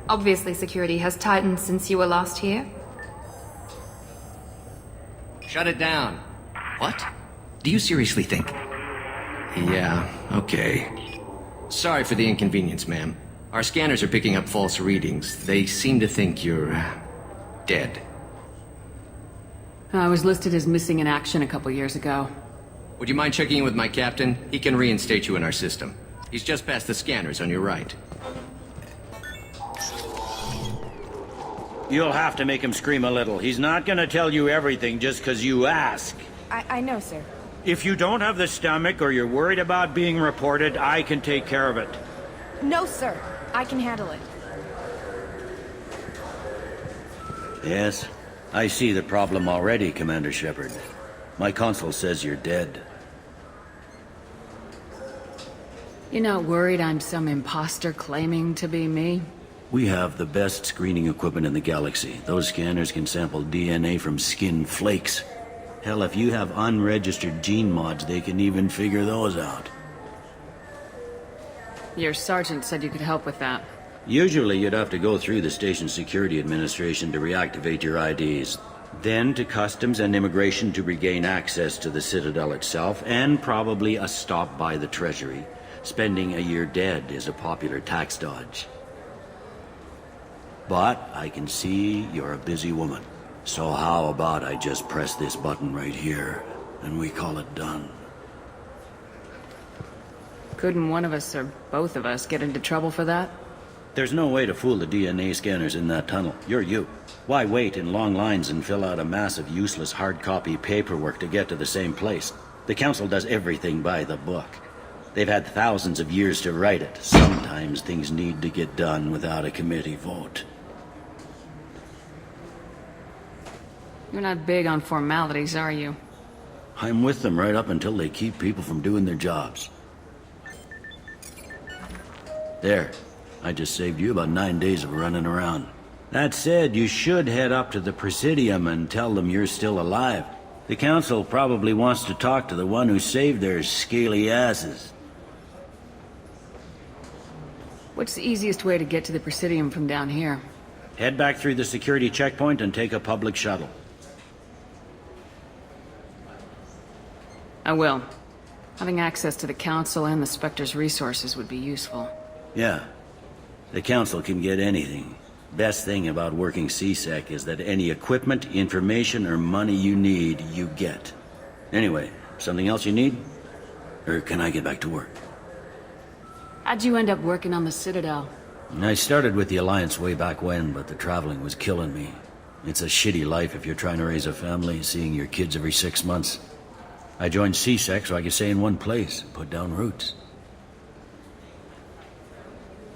Obviously security has tightened since you were last here. Shut it down. What? Do you seriously think? Yeah, okay. Sorry for the inconvenience, ma'am. Our scanners are picking up false readings. They seem to think you're... dead. I was listed as missing in action a couple years ago. Would you mind checking in with my captain? He can reinstate you in our system. He's just past the scanners on your right. You'll have to make him scream a little. He's not gonna tell you everything just because you ask. I know, sir. If you don't have the stomach or you're worried about being reported, I can take care of it. No, sir. I can handle it. Yes, I see the problem already, Commander Shepard. My console says you're dead. You're not worried I'm some imposter claiming to be me? We have the best screening equipment in the galaxy. Those scanners can sample DNA from skin flakes. Hell, if you have unregistered gene mods, they can even figure those out. Your sergeant said you could help with that. Usually you'd have to go through the station security administration to reactivate your IDs. Then to customs and immigration to regain access to the Citadel itself, and probably a stop by the Treasury. Spending a year dead is a popular tax dodge. But I can see you're a busy woman. So how about I just press this button right here, and we call it done? Couldn't one of us or both of us get into trouble for that? There's no way to fool the DNA scanners in that tunnel. You're you. Why wait in long lines and fill out a massive useless hard copy paperwork to get to the same place? The Council does everything by the book. They've had thousands of years to write it. Sometimes things need to get done without a committee vote. You're not big on formalities, are you? I'm with them right up until they keep people from doing their jobs. There. I just saved you about 9 days of running around. That said, you should head up to the Presidium and tell them you're still alive. The Council probably wants to talk to the one who saved their scaly asses. What's the easiest way to get to the Presidium from down here? Head back through the security checkpoint and take a public shuttle. I will. Having access to the Council and the Spectre's resources would be useful. Yeah. The Council can get anything. Best thing about working CSEC is that any equipment, information, or money you need, you get. Anyway, something else you need? Or can I get back to work? How'd you end up working on the Citadel? I started with the Alliance way back when, but the traveling was killing me. It's a shitty life if you're trying to raise a family, seeing your kids every 6 months. I joined CSEC so I could stay in one place and put down roots.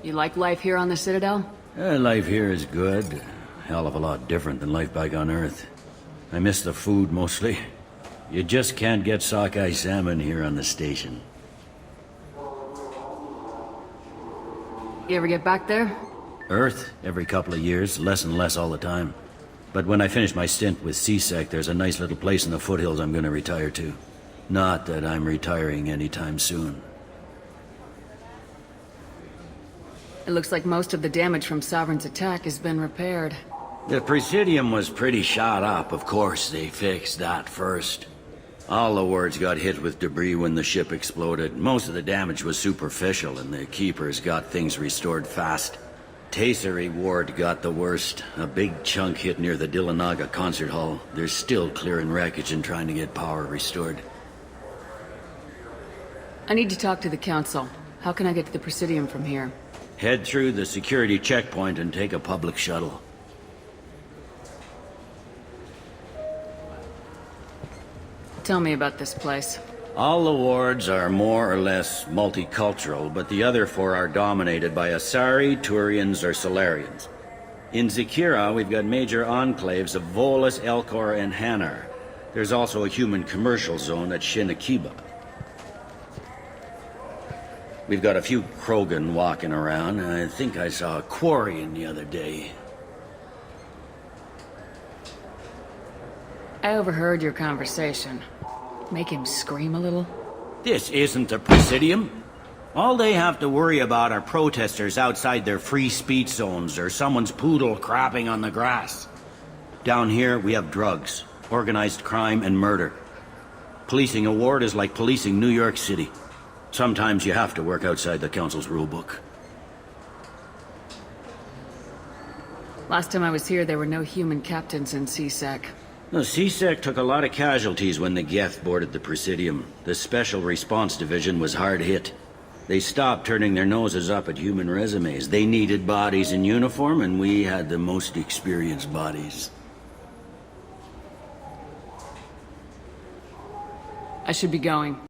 You like life here on the Citadel? Life here is good. Hell of a lot different than life back on Earth. I miss the food mostly. You just can't get sockeye salmon here on the station. You ever get back there? Earth, every couple of years, less and less all the time. But when I finish my stint with CSEC, there's a nice little place in the foothills I'm gonna retire to. Not that I'm retiring anytime soon. It looks like most of the damage from Sovereign's attack has been repaired. The Presidium was pretty shot up, of course. They fixed that first. All the wards got hit with debris when the ship exploded. Most of the damage was superficial, and the Keepers got things restored fast. Tasery Ward got the worst. A big chunk hit near the Dillanaga concert hall. They're still clearing wreckage and trying to get power restored. I need to talk to the Council. How can I get to the Presidium from here? Head through the security checkpoint and take a public shuttle. Tell me about this place. All the wards are more or less multicultural, but the other 4 are dominated by Asari, Turians, or Solarians. In Zakira, we've got major enclaves of Volus, Elcor, and Hanar. There's also a human commercial zone at Shinakiba. We've got a few Krogan walking around, and I think I saw a Quarian the other day. I overheard your conversation. Make him scream a little? This isn't the Presidium. All they have to worry about are protesters outside their free speech zones or someone's poodle crapping on the grass. Down here, we have drugs, organized crime, and murder. Policing a ward is like policing New York City. Sometimes you have to work outside the council's rulebook. Last time I was here, there were no human captains in CSEC. The CSEC took a lot of casualties when the Geth boarded the Presidium. The Special Response Division was hard hit. They stopped turning their noses up at human resumes. They needed bodies in uniform, and we had the most experienced bodies. I should be going.